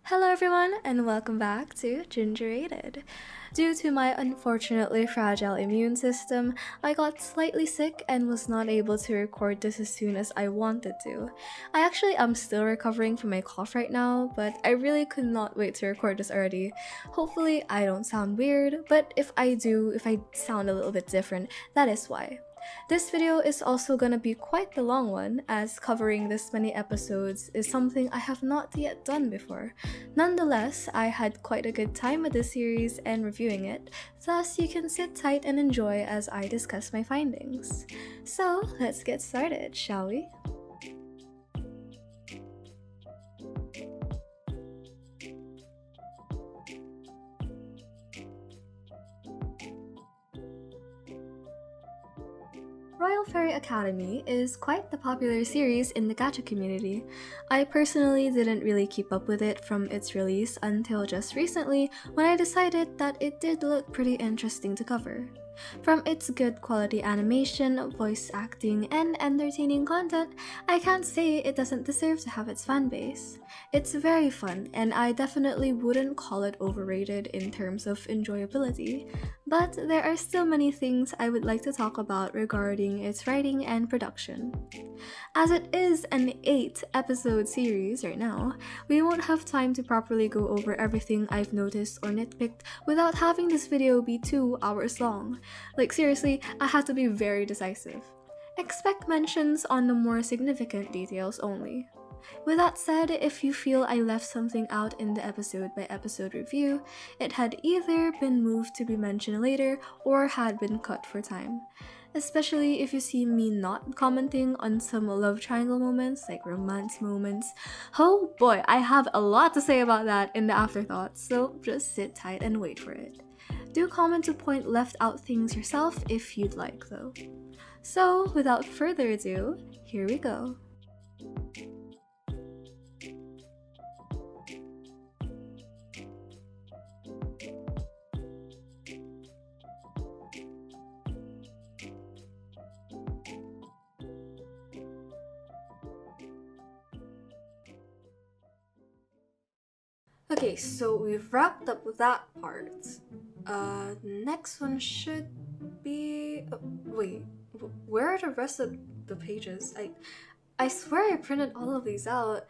Hello everyone and welcome back to GGRTD. Due to my unfortunately fragile immune system, I got slightly sick and was not able to record this as soon as I wanted to. I actually am still recovering from my cough right now, but I really could not wait to record this already. Hopefully I don't sound weird, but if I do, if I sound a little bit different, that is why. This video is also gonna be quite the long one, as covering this many episodes is something I have not yet done before. Nonetheless, I had quite a good time with this series and reviewing it, thus you can sit tight and enjoy as I discuss my findings. So let's get started, shall we? Royale Fairy Academy is quite the popular series in the gacha community. I personally didn't really keep up with it from its release until just recently when I decided that it did look pretty interesting to cover. From its good quality animation, voice acting, and entertaining content, I can't say it doesn't deserve to have its fanbase. It's very fun, and I definitely wouldn't call it overrated in terms of enjoyability, but there are still many things I would like to talk about regarding its writing and production. As it is an 8-episode series right now, we won't have time to properly go over everything I've noticed or nitpicked without having this video be 2 hours long. Like seriously, I had to be very decisive. Expect mentions on the more significant details only. With that said, if you feel I left something out in the episode by episode review, it had either been moved to be mentioned later or had been cut for time. Especially if you see me not commenting on some love triangle moments, like romance moments. Oh boy, I have a lot to say about that in the afterthoughts, so just sit tight and wait for it. Do comment to point left out things yourself if you'd like though. So without further ado, here we go. Okay, so we've wrapped up with that part. Next one should be... wait, where are the rest of the pages? I swear I printed all of these out.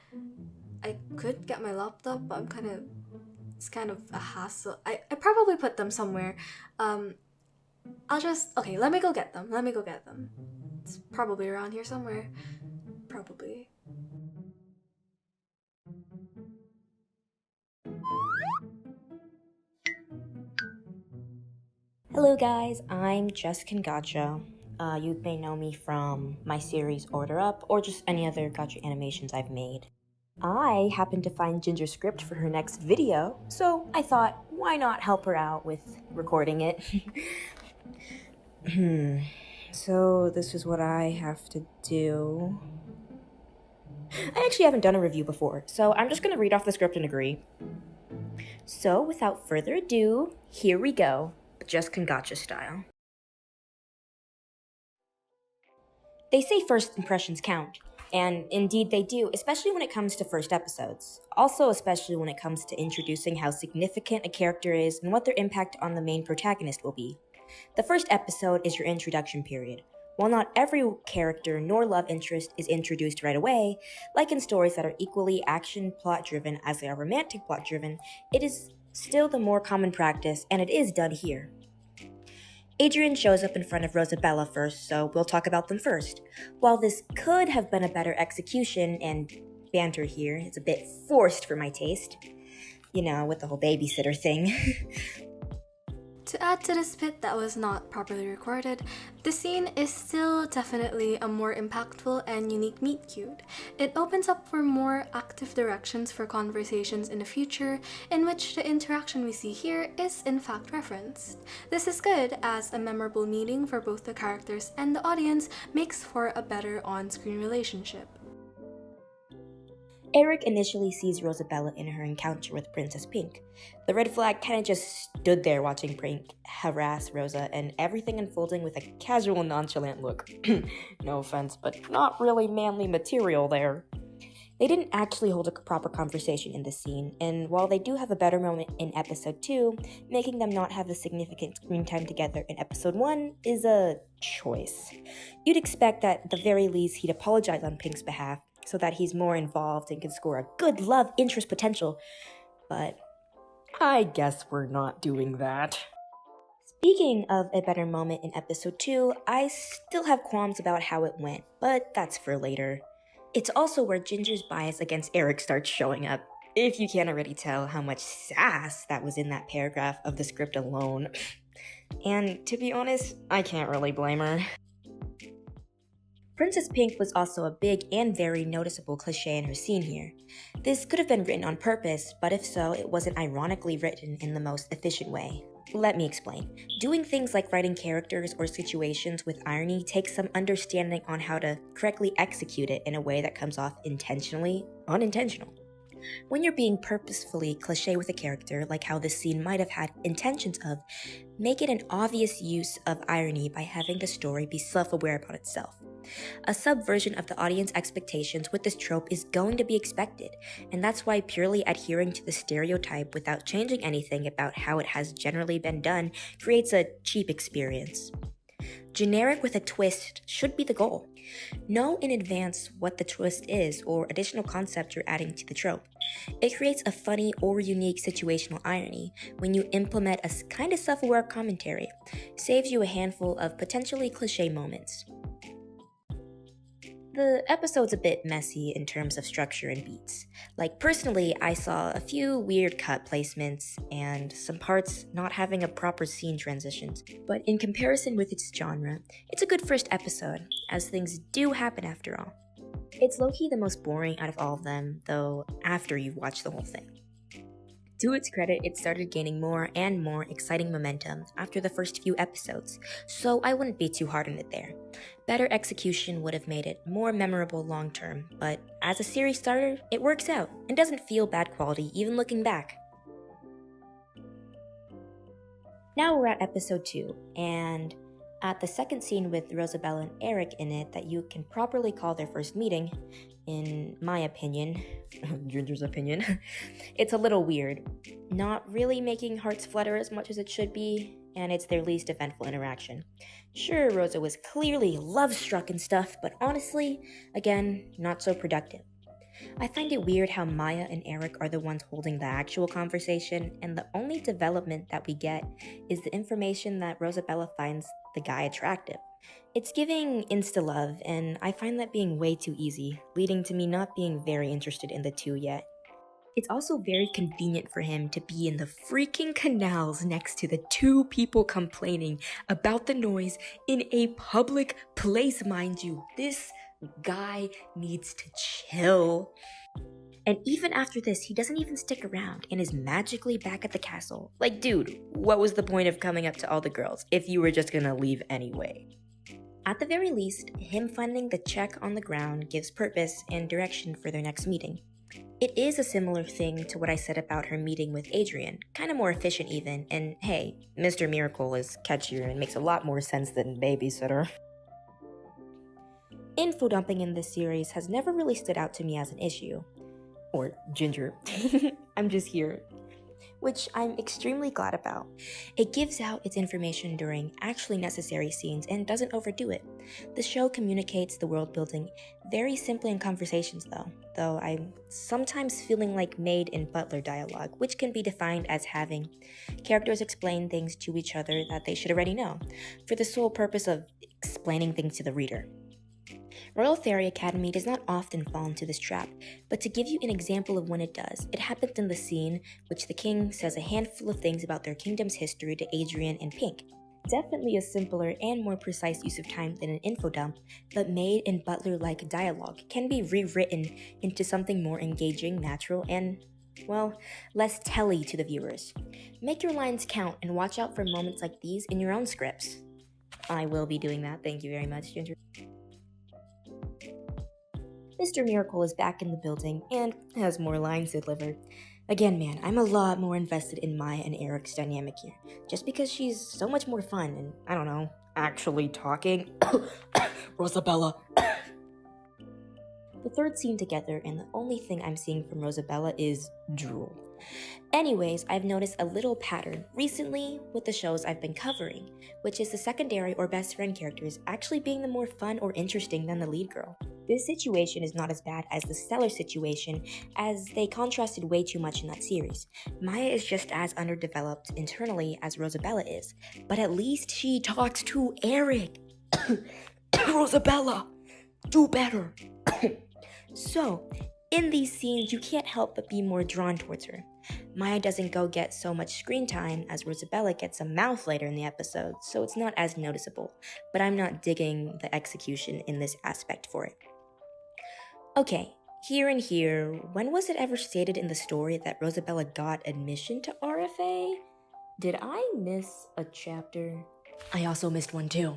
I could get my laptop, but it's kind of a hassle. I probably put them somewhere. Okay, let me go get them. It's probably around here somewhere. Probably. Hello guys, I'm Jess Gacha. You may know me from my series Order Up or just any other gacha animations I've made. I happened to find Ginger's script for her next video, so I thought, why not help her out with recording it? So this is what I have to do. I actually haven't done a review before, so I'm just gonna read off the script and agree. So without further ado, here we go. Just Gacha style. They say first impressions count, and indeed they do, especially when it comes to first episodes. Also, especially when it comes to introducing how significant a character is and what their impact on the main protagonist will be. The first episode is your introduction period. While not every character nor love interest is introduced right away, like in stories that are equally action plot driven as they are romantic plot driven, it is still the more common practice, and it is done here. Adrian shows up in front of Rosabella first, so we'll talk about them first. While this could have been a better execution, and banter here is a bit forced for my taste, you know, with the whole babysitter thing. To add to this bit that was not properly recorded, the scene is still definitely a more impactful and unique meet cute. It opens up for more active directions for conversations in the future, in which the interaction we see here is in fact referenced. This is good, as a memorable meeting for both the characters and the audience makes for a better on-screen relationship. Eric initially sees Rosabella in her encounter with Princess Pink. The red flag kinda just stood there watching Pink harass Rosa, and everything unfolding with a casual, nonchalant look. No offense, but not really manly material there. They didn't actually hold a proper conversation in this scene, and while they do have a better moment in episode 2, making them not have a significant screen time together in episode 1 is a choice. You'd expect that at the very least he'd apologize on Pink's behalf, so that he's more involved and can score a good love interest potential, but I guess we're not doing that. Speaking of a better moment in episode 2, I still have qualms about how it went, but that's for later. It's also where Ginger's bias against Eric starts showing up, if you can't already tell how much sass that was in that paragraph of the script alone. And to be honest, I can't really blame her. Princess Pink was also a big and very noticeable cliche in her scene here. This could have been written on purpose, but if so, it wasn't ironically written in the most efficient way. Let me explain. Doing things like writing characters or situations with irony takes some understanding on how to correctly execute it in a way that comes off intentionally unintentional. When you're being purposefully cliche with a character, like how this scene might have had intentions of, make it an obvious use of irony by having the story be self-aware about itself. A subversion of the audience expectations with this trope is going to be expected, and that's why purely adhering to the stereotype without changing anything about how it has generally been done creates a cheap experience. Generic with a twist should be the goal. Know in advance what the twist is or additional concept you're adding to the trope. It creates a funny or unique situational irony when you implement a kind of self-aware commentary. Saves you a handful of potentially cliche moments. The episode's a bit messy in terms of structure and beats. Like, personally, I saw a few weird cut placements and some parts not having a proper scene transitions, but in comparison with its genre, it's a good first episode, as things do happen after all. It's low-key the most boring out of all of them, though, after you've watched the whole thing. To its credit, it started gaining more and more exciting momentum after the first few episodes, so I wouldn't be too hard on it there. Better execution would have made it more memorable long term, but as a series starter, it works out and doesn't feel bad quality even looking back. Now we're at episode 2, and at the second scene with Rosabella and Eric in it that you can properly call their first meeting, in my opinion, Ginger's opinion, it's a little weird. Not really making hearts flutter as much as it should be, and it's their least eventful interaction. Sure, Rosa was clearly love-struck and stuff, but honestly, again, not so productive. I find it weird how Maya and Eric are the ones holding the actual conversation, and the only development that we get is the information that Rosabella finds the guy attractive. It's giving insta-love, and I find that being way too easy, leading to me not being very interested in the two yet. It's also very convenient for him to be in the freaking canals next to the two people complaining about the noise in a public place, mind you. This guy needs to chill. And even after this, he doesn't even stick around and is magically back at the castle. Like, dude, what was the point of coming up to all the girls if you were just gonna leave anyway? At the very least, him finding the check on the ground gives purpose and direction for their next meeting. It is a similar thing to what I said about her meeting with Adrian, kinda more efficient even, and hey, Mr. Miracle is catchier and makes a lot more sense than Babysitter. Info dumping in this series has never really stood out to me as an issue. Or Ginger. I'm just here. Which I'm extremely glad about. It gives out its information during actually necessary scenes and doesn't overdo it. The show communicates the world building very simply in conversations though I'm sometimes feeling like maid and butler dialogue, which can be defined as having characters explain things to each other that they should already know, for the sole purpose of explaining things to the reader. Royale Fairy Academy does not often fall into this trap, but to give you an example of when it does, it happens in the scene which the king says a handful of things about their kingdom's history to Adrian and Pink. Definitely a simpler and more precise use of time than an info dump, but maid and butler-like dialogue can be rewritten into something more engaging, natural, and, well, less telly to the viewers. Make your lines count and watch out for moments like these in your own scripts. I will be doing that, thank you very much, Ginger. Mr. Miracle is back in the building and has more lines delivered. Again, man, I'm a lot more invested in Maya and Eric's dynamic here, just because she's so much more fun and, I don't know, actually talking. Rosabella. the third scene together, and the only thing I'm seeing from Rosabella is drool. Anyways, I've noticed a little pattern recently with the shows I've been covering, which is the secondary or best friend characters actually being the more fun or interesting than the lead girl. This situation is not as bad as the Stellar situation, as they contrasted way too much in that series. Maya is just as underdeveloped internally as Rosabella is, but at least she talks to Eric. Rosabella, do better. So, in these scenes, you can't help but be more drawn towards her. Maya doesn't go get so much screen time as Rosabella gets a mouth later in the episode, so it's not as noticeable, but I'm not digging the execution in this aspect for it. Okay, here, when was it ever stated in the story that Rosabella got admission to RFA? Did I miss a chapter? I also missed one too.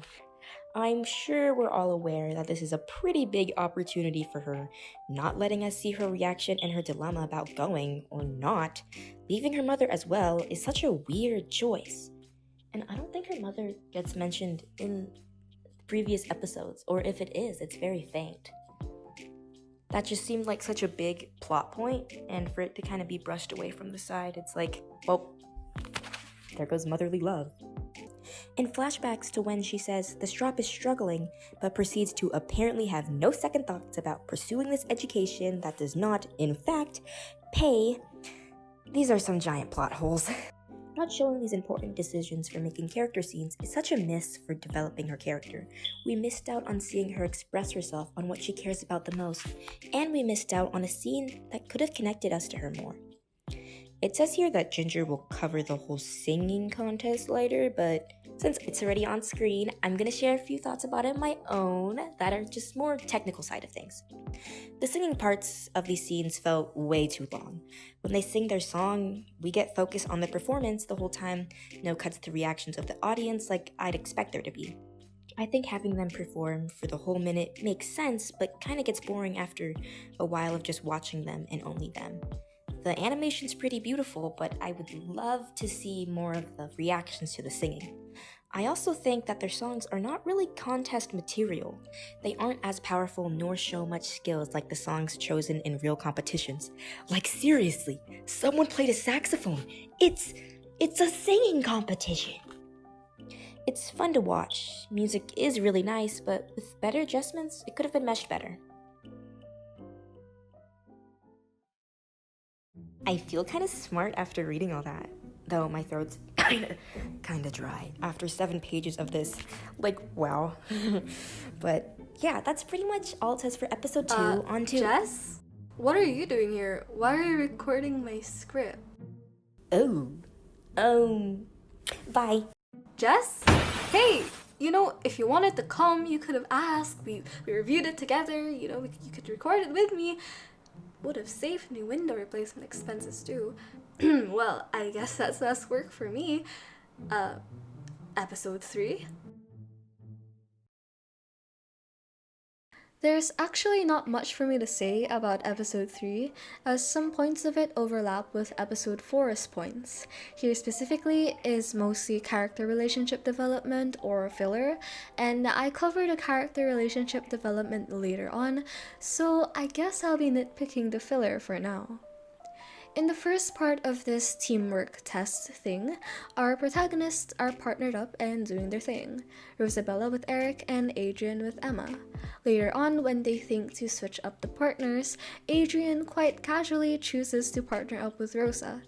I'm sure we're all aware that this is a pretty big opportunity for her, not letting us see her reaction and her dilemma about going or not. Leaving her mother as well is such a weird choice. And I don't think her mother gets mentioned in previous episodes, or if it is, it's very faint. That just seemed like such a big plot point, and for it to kind of be brushed away from the side, it's like, well, there goes motherly love. In flashbacks to when she says the strop is struggling, but proceeds to apparently have no second thoughts about pursuing this education that does not, in fact, pay. These are some giant plot holes. Not showing these important decisions for making character scenes is such a miss for developing her character. We missed out on seeing her express herself on what she cares about the most, and we missed out on a scene that could have connected us to her more. It says here that Ginger will cover the whole singing contest later, but since it's already on screen, I'm gonna share a few thoughts about it of my own that are just more technical side of things. The singing parts of these scenes felt way too long. When they sing their song, we get focused on the performance the whole time, no cuts to reactions of the audience like I'd expect there to be. I think having them perform for the whole minute makes sense, but kinda gets boring after a while of just watching them and only them. The animation's pretty beautiful, but I would love to see more of the reactions to the singing. I also think that their songs are not really contest material. They aren't as powerful nor show much skills like the songs chosen in real competitions. Like seriously, someone played a saxophone. It's a singing competition. It's fun to watch. Music is really nice, but with better adjustments, it could have been meshed better. I feel kind of smart after reading all that, though my throat's kind of dry after 7 pages of this. Like, wow. But yeah, that's pretty much all it says for episode 2. On to Jess? What are you doing here? Why are you recording my script? Bye. Jess? Hey! If you wanted to come, you could have asked. We reviewed it together. You could record it with me. Would have saved me window replacement expenses too. Well, I guess that's less work for me. Episode 3? There's actually not much for me to say about episode 3, as some points of it overlap with episode 4's points. Here specifically is mostly character relationship development or filler, and I covered a character relationship development later on, so I guess I'll be nitpicking the filler for now. In the first part of this teamwork test thing, our protagonists are partnered up and doing their thing. Rosabella with Eric and Adrian with Emma. Later on, when they think to switch up the partners, Adrian quite casually chooses to partner up with Rosa.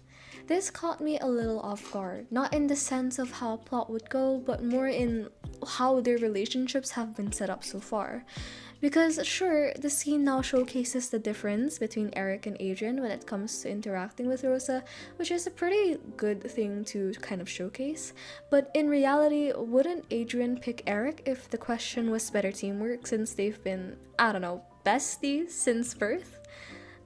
This caught me a little off guard, not in the sense of how plot would go, but more in how their relationships have been set up so far. Because sure, the scene now showcases the difference between Eric and Adrian when it comes to interacting with Rosa, which is a pretty good thing to kind of showcase. But in reality, wouldn't Adrian pick Eric if the question was better teamwork, since they've been, besties since birth?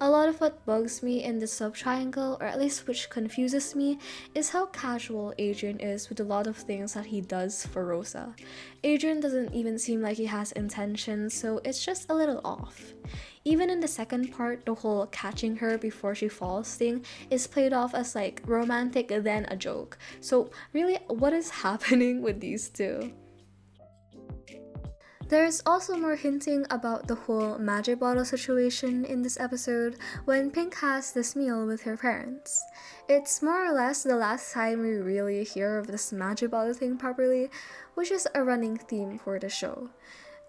A lot of what bugs me in the sub-triangle, or at least which confuses me, is how casual Adrian is with a lot of things that he does for Rosa. Adrian doesn't even seem like he has intentions, so it's just a little off. Even in the second part, the whole catching her before she falls thing is played off as like romantic then a joke. So really, what is happening with these two? There's also more hinting about the whole magic bottle situation in this episode when Pink has this meal with her parents. It's more or less the last time we really hear of this magic bottle thing properly, which is a running theme for the show.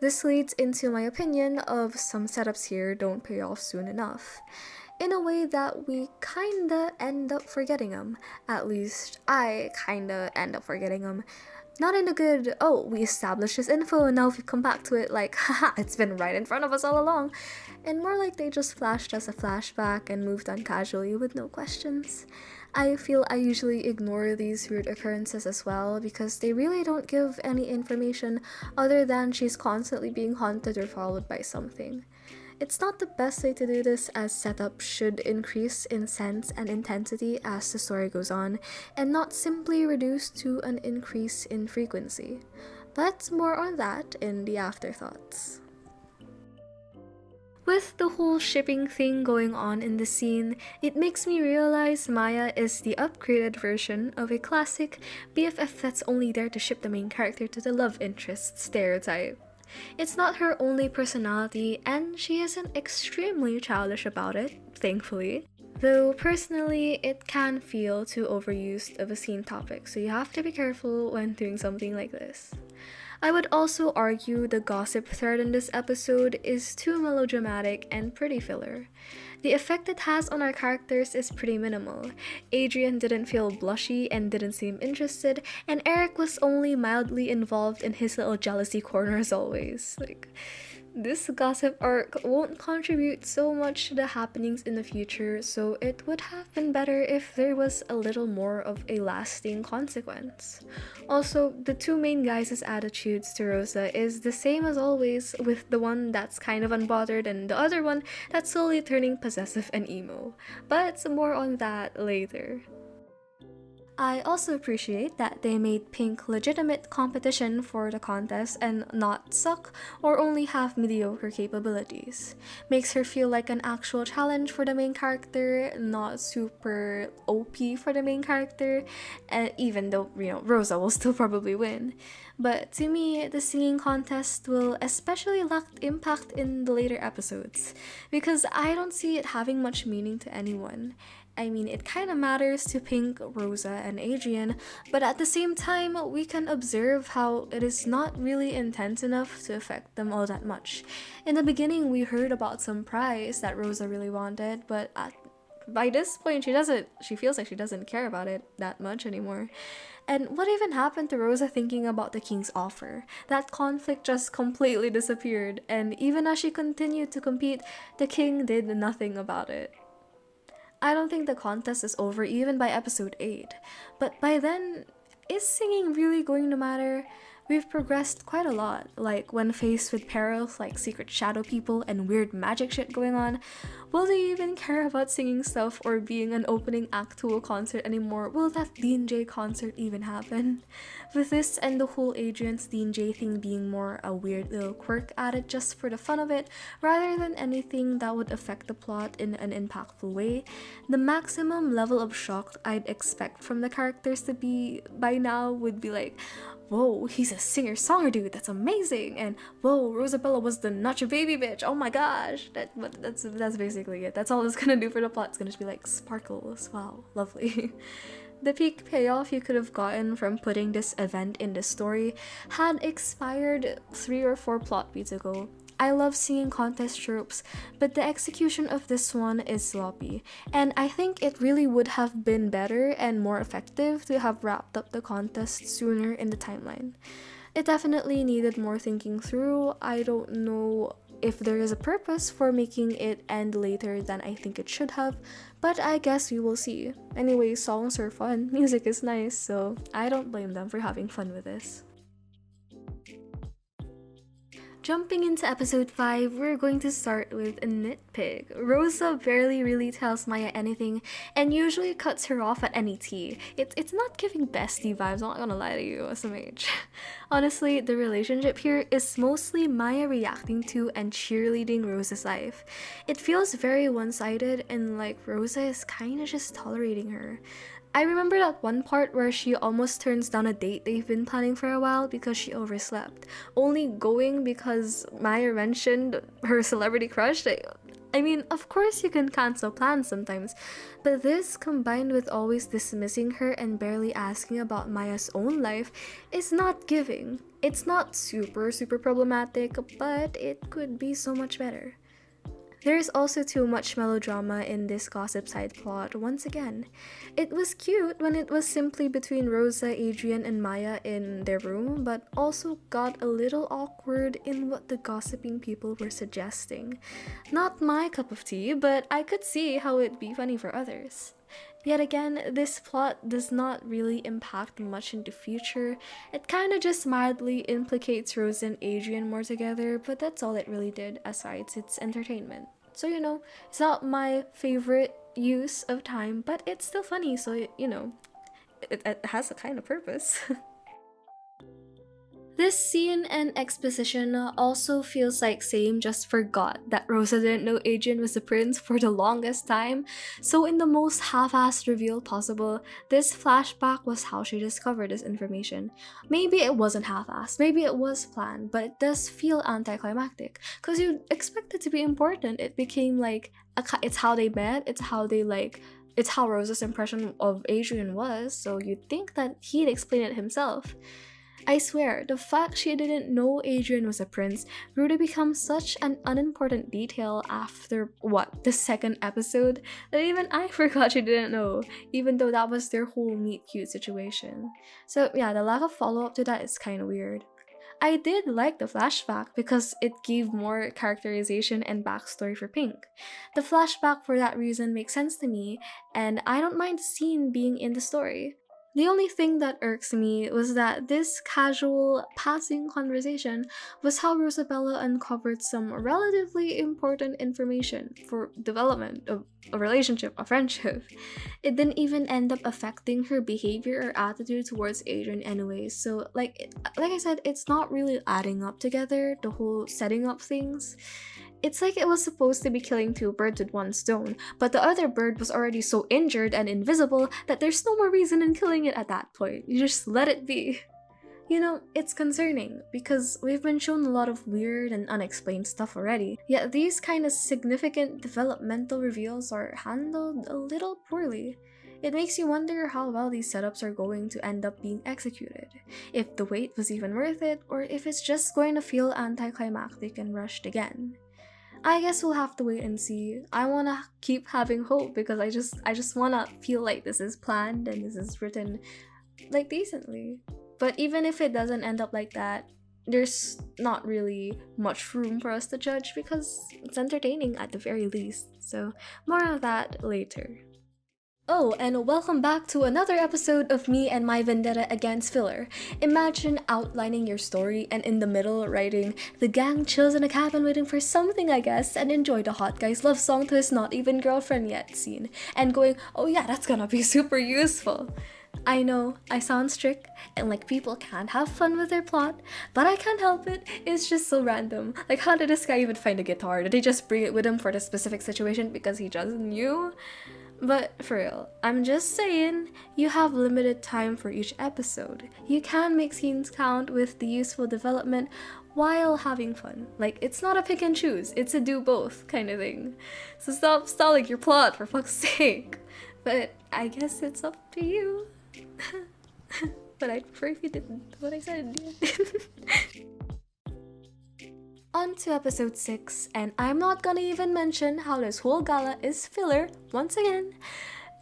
This leads into my opinion of some setups here don't pay off soon enough, in a way that we kinda end up forgetting them. At least I kinda end up forgetting them. Not in a good, oh, we established this info and now we've come back to it like, haha, it's been right in front of us all along. And more like they just flashed us a flashback and moved on casually with no questions. I feel I usually ignore these weird occurrences as well because they really don't give any information other than she's constantly being haunted or followed by something. It's not the best way to do this, as setup should increase in sense and intensity as the story goes on, and not simply reduce to an increase in frequency. But more on that in the afterthoughts. With the whole shipping thing going on in the scene, it makes me realize Maya is the upgraded version of a classic BFF that's only there to ship the main character to the love interest stereotype. It's not her only personality, and she isn't extremely childish about it, thankfully. Though personally, it can feel too overused of a scene topic, so you have to be careful when doing something like this. I would also argue the gossip thread in this episode is too melodramatic and pretty filler. The effect it has on our characters is pretty minimal. Adrian didn't feel blushy and didn't seem interested, and Eric was only mildly involved in his little jealousy corner as always. This gossip arc won't contribute so much to the happenings in the future, so it would have been better if there was a little more of a lasting consequence. Also, the two main guys' attitudes to Rosa is the same as always, with the one that's kind of unbothered and the other one that's slowly turning possessive and emo. But more on that later. I also appreciate that they made Pink legitimate competition for the contest and not suck or only have mediocre capabilities. Makes her feel like an actual challenge for the main character, not super OP for the main character, and even though, Rosa will still probably win. But to me, the singing contest will especially lack impact in the later episodes, because I don't see it having much meaning to anyone. I mean, it kind of matters to Pink, Rosa, and Adrian, but at the same time, we can observe how it is not really intense enough to affect them all that much. In the beginning, we heard about some prize that Rosa really wanted, but by this point, she feels like she doesn't care about it that much anymore. And what even happened to Rosa thinking about the king's offer? That conflict just completely disappeared, and even as she continued to compete, the king did nothing about it. I don't think the contest is over even by episode 8, but by then, is singing really going to matter? We've progressed quite a lot, like when faced with perils like secret shadow people and weird magic shit going on. Will they even care about singing stuff or being an opening act to a concert anymore? Will that Dean J concert even happen? With this and the whole Adrian's Dean J thing being more a weird little quirk added just for the fun of it, rather than anything that would affect the plot in an impactful way, the maximum level of shock I'd expect from the characters to be by now would be like, whoa, he's a singer-songwriter dude, that's amazing, and whoa, Rosabella was the not your baby bitch, oh my gosh. That's basically it. That's all it's gonna do for the plot. It's gonna just be like sparkles. Wow, lovely. The peak payoff you could have gotten from putting this event in the story had expired 3 or 4 plot beats ago. I love singing contest tropes, but the execution of this one is sloppy, and I think it really would have been better and more effective to have wrapped up the contest sooner in the timeline. It definitely needed more thinking through. I don't know if there is a purpose for making it end later than I think it should have, but I guess we will see. Anyway, songs are fun, music is nice, so I don't blame them for having fun with this. Jumping into episode 5, we're going to start with a nitpick. Rosa barely really tells Maya anything and usually cuts her off at any tea. It's not giving bestie vibes, I'm not gonna lie to you, SMH. Honestly, the relationship here is mostly Maya reacting to and cheerleading Rosa's life. It feels very one-sided and like Rosa is kinda just tolerating her. I remember that one part where she almost turns down a date they've been planning for a while because she overslept, only going because Maya mentioned her celebrity crush. I mean, of course you can cancel plans sometimes, but this, combined with always dismissing her and barely asking about Maya's own life, is not giving. It's not super problematic, but it could be so much better. There's also too much melodrama in this gossip side plot once again. It was cute when it was simply between Rosa, Adrian, and Maya in their room, but also got a little awkward in what the gossiping people were suggesting. Not my cup of tea, but I could see how it'd be funny for others. Yet again, this plot does not really impact much into future. It kinda just mildly implicates Rose and Adrian more together, but that's all it really did aside its entertainment. So it's not my favorite use of time, but it's still funny, so it has a kind of purpose. This scene and exposition also feels like Same just forgot that Rosa didn't know Adrian was the prince for the longest time, so in the most half-assed reveal possible, this flashback was how she discovered this information. Maybe it wasn't half-assed, maybe it was planned, but it does feel anticlimactic, because you'd expect it to be important. It became like, it's how they met, it's how Rosa's impression of Adrian was, so you'd think that he'd explain it himself. I swear, the fact she didn't know Adrian was a prince grew to become such an unimportant detail after, the second episode, that even I forgot she didn't know, even though that was their whole meet-cute situation. So yeah, the lack of follow-up to that is kinda weird. I did like the flashback because it gave more characterization and backstory for Pink. The flashback for that reason makes sense to me, and I don't mind the scene being in the story. The only thing that irks me was that this casual, passing conversation was how Rosabella uncovered some relatively important information for development of a relationship, a friendship. It didn't even end up affecting her behavior or attitude towards Adrian anyway, so like I said, it's not really adding up together, the whole setting up things. It's like it was supposed to be killing two birds with one stone, but the other bird was already so injured and invisible that there's no more reason in killing it at that point. You just let it be. It's concerning, because we've been shown a lot of weird and unexplained stuff already, yet these kind of significant developmental reveals are handled a little poorly. It makes you wonder how well these setups are going to end up being executed, if the wait was even worth it, or if it's just going to feel anticlimactic and rushed again. I guess we'll have to wait and see. I wanna keep having hope because I just wanna feel like this is planned and this is written like decently. But even if it doesn't end up like that, there's not really much room for us to judge because it's entertaining at the very least. So more of that later. Oh, and welcome back to another episode of me and my vendetta against filler. Imagine outlining your story and in the middle writing, "The gang chills in a cabin waiting for something, I guess, and enjoy the hot guy's love song to his not even girlfriend yet" scene, and going, "Oh yeah, that's gonna be super useful." I know, I sound strict, and like people can't have fun with their plot, but I can't help it, it's just so random. Like, how did this guy even find a guitar? Did he just bring it with him for the specific situation because he just knew? But for real, I'm just saying, you have limited time for each episode. You can make scenes count with the useful development while having fun. Like, it's not a pick and choose, it's a do both kind of thing. So stop stalling your plot, for fuck's sake. But I guess it's up to you. But I'd prefer if you didn't what I said. On to episode 6, and I'm not gonna even mention how this whole gala is filler once again.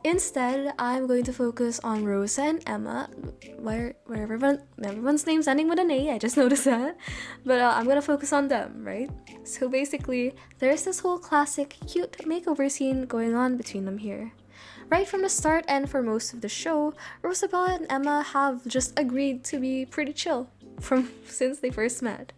Instead, I'm going to focus on Rosa and Emma, where everyone's name's ending with an A, I just noticed that. But I'm gonna focus on them, right? So basically, there's this whole classic cute makeover scene going on between them here. Right from the start and for most of the show, Rosabella and Emma have just agreed to be pretty chill since they first met.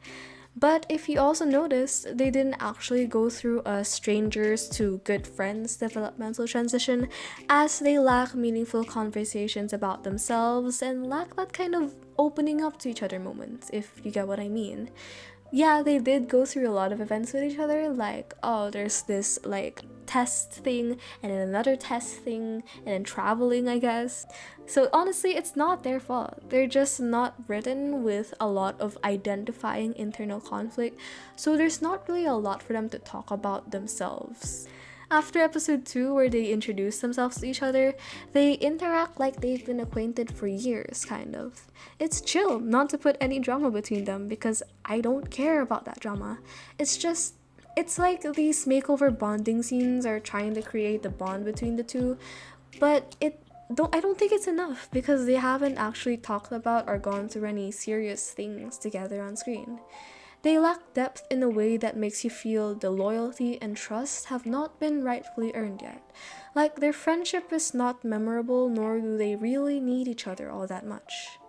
But if you also notice, they didn't actually go through a strangers to good friends developmental transition, as they lack meaningful conversations about themselves and lack that kind of opening up to each other moments, if you get what I mean. Yeah, they did go through a lot of events with each other, like, oh, there's this, like, test thing, and then another test thing, and then traveling, I guess. So honestly, it's not their fault. They're just not written with a lot of identifying internal conflict, so there's not really a lot for them to talk about themselves. After episode 2, where they introduce themselves to each other, they interact like they've been acquainted for years, kind of. It's chill not to put any drama between them because I don't care about that drama. It's like these makeover bonding scenes are trying to create the bond between the two, but I don't think it's enough because they haven't actually talked about or gone through any serious things together on screen. They lack depth in a way that makes you feel the loyalty and trust have not been rightfully earned yet. Like, their friendship is not memorable, nor do they really need each other all that much.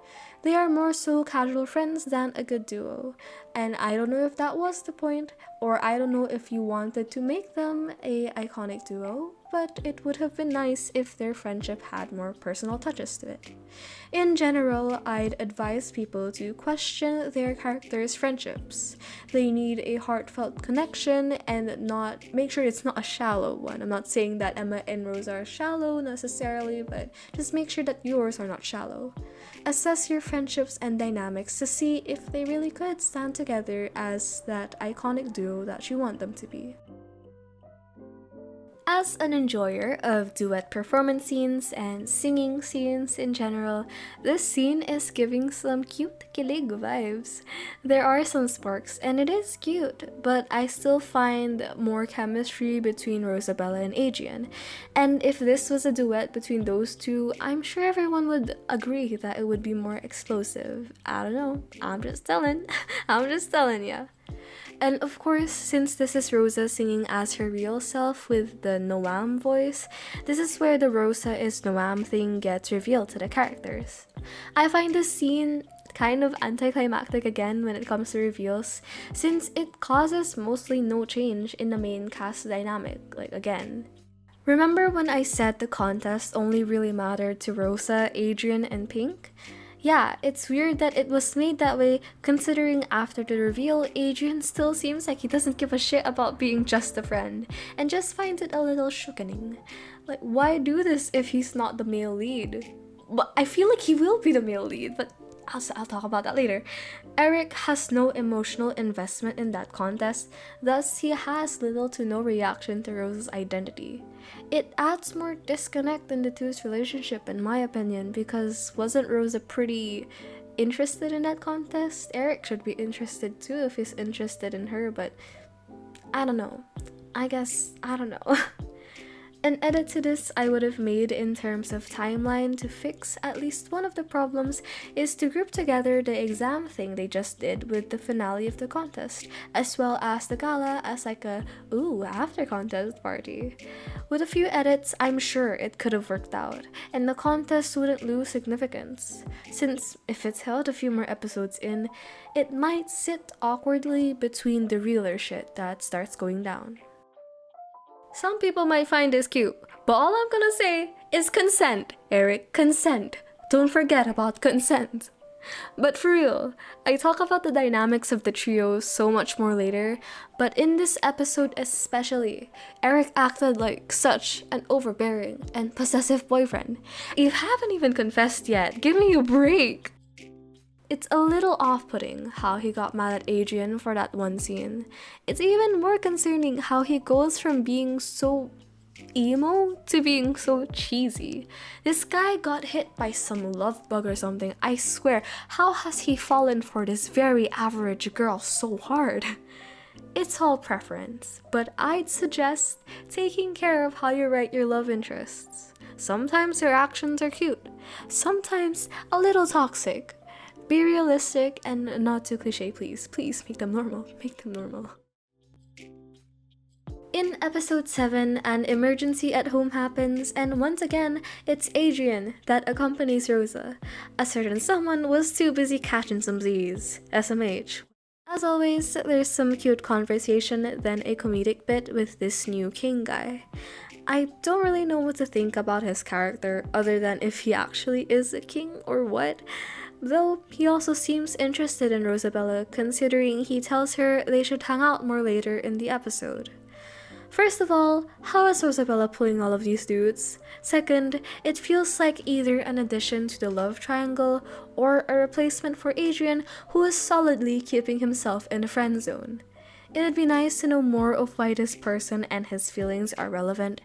They are more so casual friends than a good duo, and I don't know if that was the point, or I don't know if you wanted to make them a iconic duo, but it would have been nice if their friendship had more personal touches to it. In general, I'd advise people to question their characters' friendships. They need a heartfelt connection and not make sure it's not a shallow one. I'm not saying that Emma and Rosa are shallow necessarily, but just make sure that yours are not shallow. Assess your friendships and dynamics to see if they really could stand together as that iconic duo that you want them to be. As an enjoyer of duet performance scenes and singing scenes in general, this scene is giving some cute kilig vibes. There are some sparks and it is cute, but I still find more chemistry between Rosabella and Adrian. And if this was a duet between those two, I'm sure everyone would agree that it would be more explosive. I don't know, I'm just telling. I'm just telling ya. And of course, since this is Rosa singing as her real self with the Noam voice, this is where the Rosa is Noam thing gets revealed to the characters. I find this scene kind of anticlimactic again when it comes to reveals, since it causes mostly no change in the main cast dynamic, like again. Remember when I said the contest only really mattered to Rosa, Adrian, and Pink? Yeah, it's weird that it was made that way considering after the reveal, Adrian still seems like he doesn't give a shit about being just a friend and just finds it a little shookening. Like, why do this if he's not the male lead? But I feel like he will be the male lead, but I'll talk about that later. Eric has no emotional investment in that contest, thus he has little to no reaction to Rose's identity. It adds more disconnect in the two's relationship in my opinion, because wasn't Rosa pretty interested in that contest? Eric should be interested too if he's interested in her, but I don't know. I don't know. An edit to this I would have made in terms of timeline to fix at least one of the problems is to group together the exam thing they just did with the finale of the contest, as well as the gala as like a after contest party. With a few edits, I'm sure it could have worked out, and the contest wouldn't lose significance, since if it's held a few more episodes in, it might sit awkwardly between the realer shit that starts going down. Some people might find this cute, but all I'm gonna say is consent, Eric, consent. Don't forget about consent. But for real, I talk about the dynamics of the trio so much more later, but in this episode especially, Eric acted like such an overbearing and possessive boyfriend. You haven't even confessed yet, give me a break! It's a little off-putting how he got mad at Adrian for that one scene. It's even more concerning how he goes from being so emo to being so cheesy. This guy got hit by some love bug or something, I swear. How has he fallen for this very average girl so hard? It's all preference, but I'd suggest taking care of how you write your love interests. Sometimes their actions are cute, sometimes a little toxic. Be realistic and not too cliche, please. Please make them normal. Make them normal. In episode 7, an emergency at home happens, and once again, it's Adrian that accompanies Rosa. A certain someone was too busy catching some Z's. SMH. As always, there's some cute conversation, then a comedic bit with this new king guy. I don't really know what to think about his character other than if he actually is a king or what. Though he also seems interested in Rosabella, considering he tells her they should hang out more later in the episode. First of all, how is Rosabella pulling all of these dudes? Second, it feels like either an addition to the love triangle or a replacement for Adrian, who is solidly keeping himself in the friend zone. It'd be nice to know more of why this person and his feelings are relevant,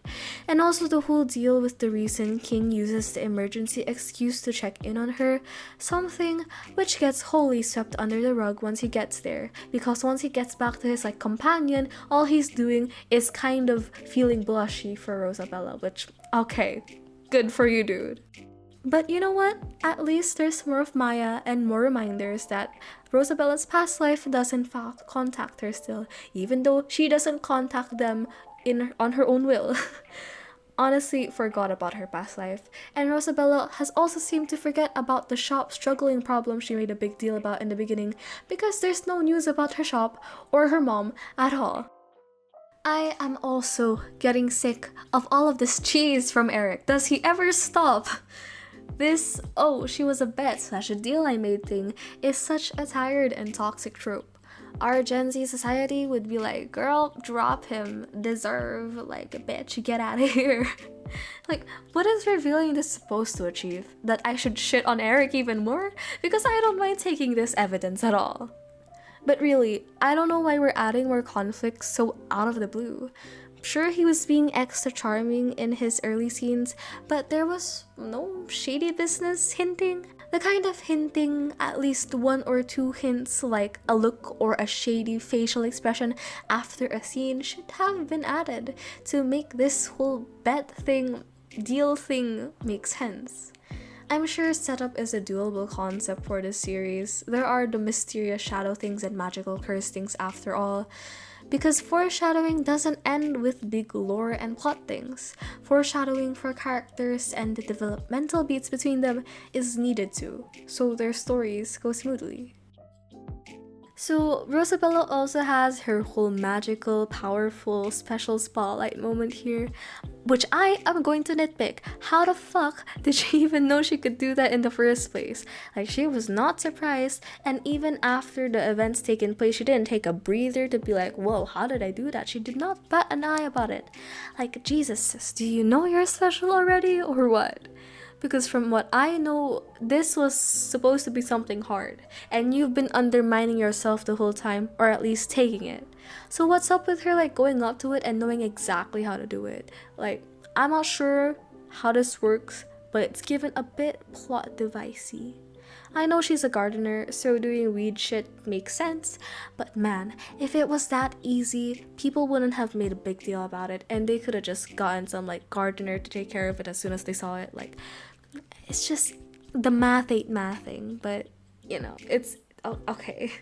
and also the whole deal with the reason King uses the emergency excuse to check in on her, something which gets wholly swept under the rug once he gets there, because once he gets back to his companion, all he's doing is kind of feeling blushy for Rosabella, which, okay, good for you, dude. But you know what? At least there's more of Maya and more reminders that Rosabella's past life does in fact contact her still, even though she doesn't contact them on her own will. Honestly, forgot about her past life, and Rosabella has also seemed to forget about the shop struggling problem she made a big deal about in the beginning, because there's no news about her shop or her mom at all. I am also getting sick of all of this cheese from Eric. Does he ever stop? This, oh, she was a bet / a deal I made thing is such a tired and toxic trope. Our Gen Z society would be like, girl, drop him, deserve, bitch, get out of here. What is revealing this supposed to achieve? That I should shit on Eric even more? Because I don't mind taking this evidence at all. But really, I don't know why we're adding more conflicts so out of the blue. Sure, he was being extra charming in his early scenes, but there was no shady business hinting. The kind of hinting, at least 1 or 2 hints like a look or a shady facial expression after a scene should have been added to make this whole bet thing, deal thing make sense. I'm sure setup is a doable concept for this series. There are the mysterious shadow things and magical curse things after all. Because foreshadowing doesn't end with big lore and plot things. Foreshadowing for characters and the developmental beats between them is needed too, so their stories go smoothly. So Rosabella also has her whole magical, powerful, special spotlight moment here, which I am going to nitpick. How the fuck did she even know she could do that in the first place? She was not surprised, and even after the events taken place, she didn't take a breather to be like, whoa, how did I do that? She did not bat an eye about it. Jesus, sis, do you know you're special already, or what? Because from what I know, this was supposed to be something hard, and you've been undermining yourself the whole time, or at least taking it. So what's up with her going up to it and knowing exactly how to do it? I'm not sure how this works, but it's given a bit plot devicey. I know she's a gardener, so doing weed shit makes sense, but man, if it was that easy, people wouldn't have made a big deal about it, and they could have just gotten some gardener to take care of it as soon as they saw it. It's just, the math ain't mathing, but it's okay.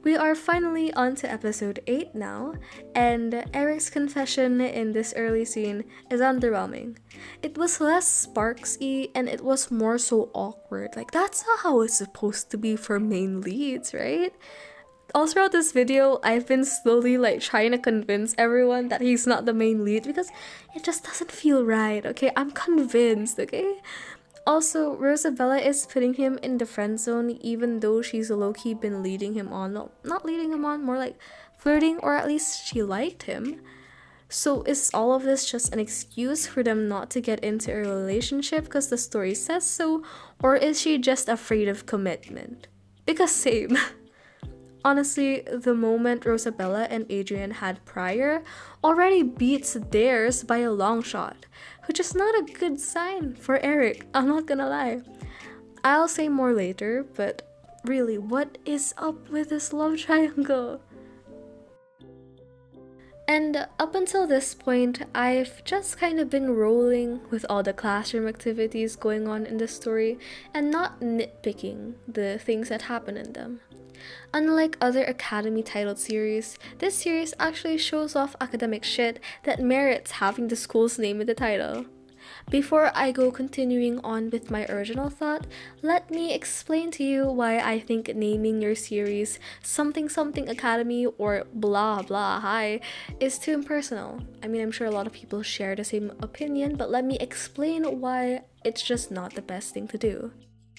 We are finally on to episode 8 now, and Eric's confession in this early scene is underwhelming. It was less Sparks-y, and it was more so awkward. That's not how it's supposed to be for main leads, right? All throughout this video, I've been slowly trying to convince everyone that he's not the main lead because it just doesn't feel right, okay? I'm convinced, okay? Also, Rosabella is putting him in the friend zone even though she's low-key been leading him on. No, not leading him on, more flirting, or at least she liked him. So is all of this just an excuse for them not to get into a relationship because the story says so? Or is she just afraid of commitment? Because same. Honestly, the moment Rosabella and Adrian had prior already beats theirs by a long shot, which is not a good sign for Eric, I'm not gonna lie. I'll say more later, but really, what is up with this love triangle? And up until this point, I've just kind of been rolling with all the classroom activities going on in the story and not nitpicking the things that happen in them. Unlike other Academy titled series, this series actually shows off academic shit that merits having the school's name in the title. Before I go continuing on with my original thought, let me explain to you why I think naming your series something something Academy or blah blah high is too impersonal. I'm sure a lot of people share the same opinion, but let me explain why it's just not the best thing to do.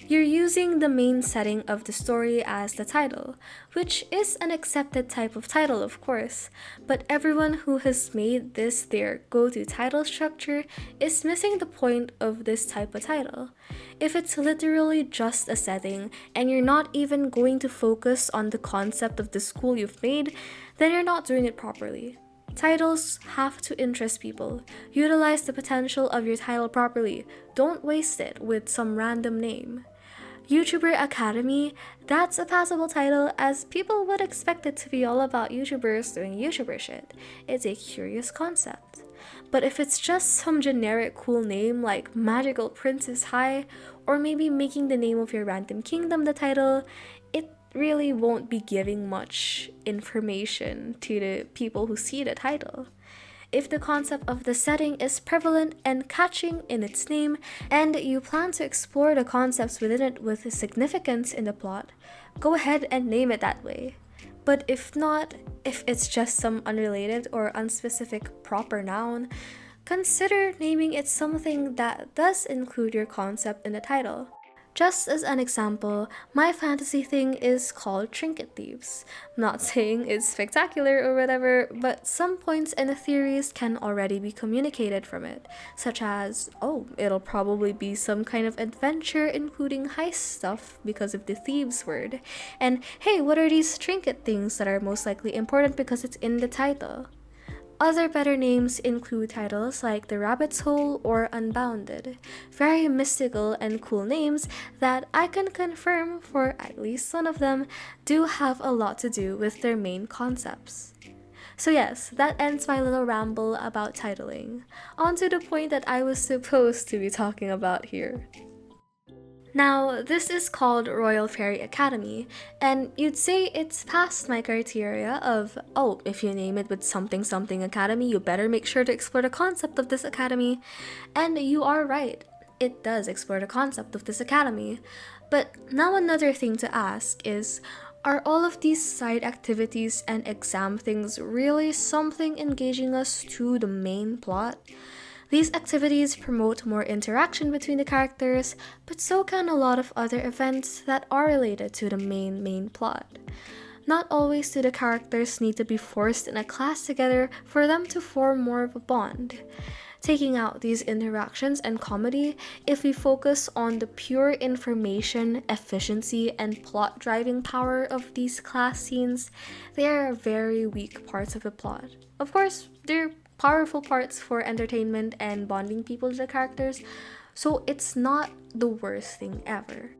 You're using the main setting of the story as the title, which is an accepted type of title, of course, but everyone who has made this their go-to title structure is missing the point of this type of title. If it's literally just a setting and you're not even going to focus on the concept of the school you've made, then you're not doing it properly. Titles have to interest people. Utilize the potential of your title properly. Don't waste it with some random name. YouTuber Academy, that's a passable title as people would expect it to be all about YouTubers doing YouTuber shit. It's a curious concept. But if it's just some generic cool name like Magical Princess High, or maybe making the name of your random kingdom the title, it really won't be giving much information to the people who see the title. If the concept of the setting is prevalent and catching in its name, and you plan to explore the concepts within it with significance in the plot, go ahead and name it that way. But if not, if it's just some unrelated or unspecific proper noun, consider naming it something that does include your concept in the title. Just as an example, my fantasy thing is called Trinket Thieves. I'm not saying it's spectacular or whatever, but some points in the theories can already be communicated from it, such as, oh, it'll probably be some kind of adventure including heist stuff because of the thieves word, and hey, what are these trinket things that are most likely important because it's in the title? Other better names include titles like The Rabbit's Hole or Unbounded, very mystical and cool names that I can confirm for at least one of them do have a lot to do with their main concepts. So yes, that ends my little ramble about titling. On to the point that I was supposed to be talking about here. Now, this is called Royale Fairy Academy, and you'd say it's past my criteria of, oh, if you name it with something something academy, you better make sure to explore the concept of this academy. And you are right, it does explore the concept of this academy. But now another thing to ask is, are all of these side activities and exam things really something engaging us to the main plot? These activities promote more interaction between the characters, but so can a lot of other events that are related to the main plot. Not always do the characters need to be forced in a class together for them to form more of a bond. Taking out these interactions and comedy, if we focus on the pure information, efficiency, and plot driving power of these class scenes, they are very weak parts of the plot. Of course, they're powerful parts for entertainment and bonding people to the characters, so it's not the worst thing ever.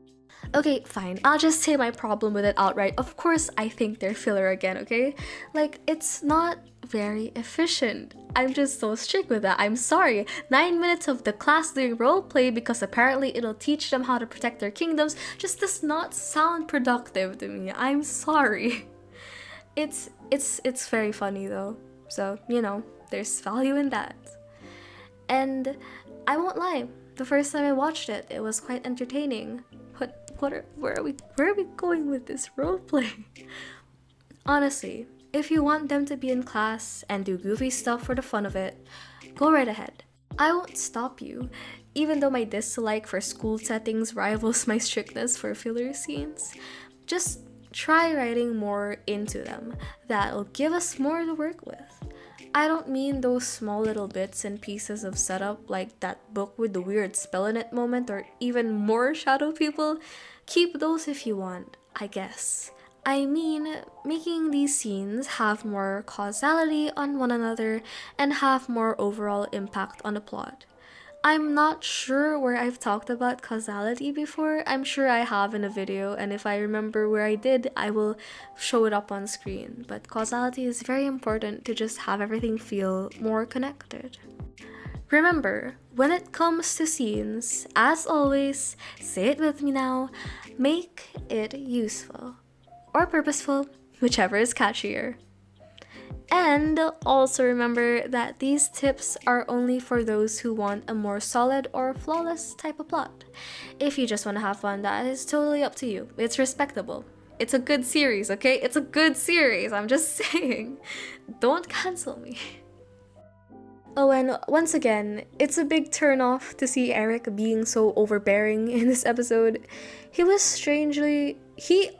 Okay, fine, I'll just say my problem with it outright. Of course, I think they're filler again, okay? Like, it's not very efficient. I'm just so strict with that. I'm sorry. 9 minutes of the class doing roleplay because apparently it'll teach them how to protect their kingdoms just does not sound productive to me. I'm sorry. It's very funny though, so, you know, there's value in that. And I won't lie, the first time I watched it, it was quite entertaining. But where are we going with this roleplay? Honestly, if you want them to be in class and do goofy stuff for the fun of it, go right ahead. I won't stop you, even though my dislike for school settings rivals my strictness for filler scenes. Just try writing more into them. That'll give us more to work with. I don't mean those small little bits and pieces of setup like that book with the weird spell in it moment or even more shadow people. Keep those if you want, I guess. I mean, making these scenes have more causality on one another and have more overall impact on the plot. I'm not sure where I've talked about causality before. I'm sure I have in a video, and if I remember where I did, I will show it up on screen. But causality is very important to just have everything feel more connected. Remember, when it comes to scenes, as always, say it with me now, make it useful. Or purposeful, whichever is catchier. And also remember that these tips are only for those who want a more solid or flawless type of plot. If you just want to have fun, that is totally up to you. It's respectable. It's a good series, okay? It's a good series, I'm just saying. Don't cancel me. Oh, and once again, it's a big turnoff to see Eric being so overbearing in this episode. He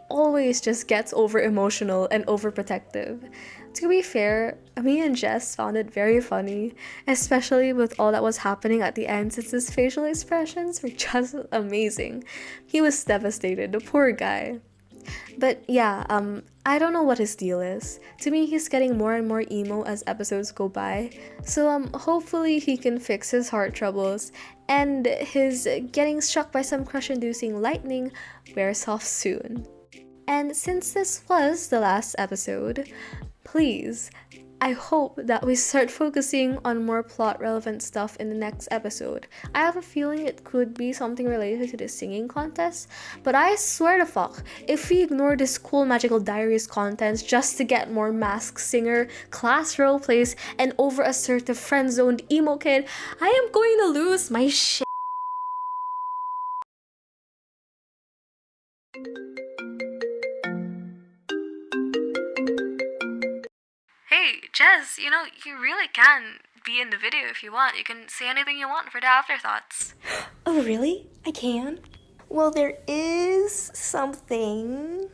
always just gets over emotional and overprotective. To be fair, me and Jess found it very funny, especially with all that was happening at the end since his facial expressions were just amazing. He was devastated, the poor guy. But yeah, I don't know what his deal is. To me, he's getting more and more emo as episodes go by. So hopefully he can fix his heart troubles and his getting struck by some crush-inducing lightning wears off soon. And since this was the last episode, please, I hope that we start focusing on more plot relevant stuff in the next episode. I have a feeling it could be something related to the singing contest, but I swear to fuck, if we ignore this cool Magical Diaries contents just to get more masked singer, class role plays, and over assertive friend zoned emo kid, I am going to lose my shit. Hey, Jess, you really can be in the video if you want. You can say anything you want for the afterthoughts. Oh, really? I can? Well, there is something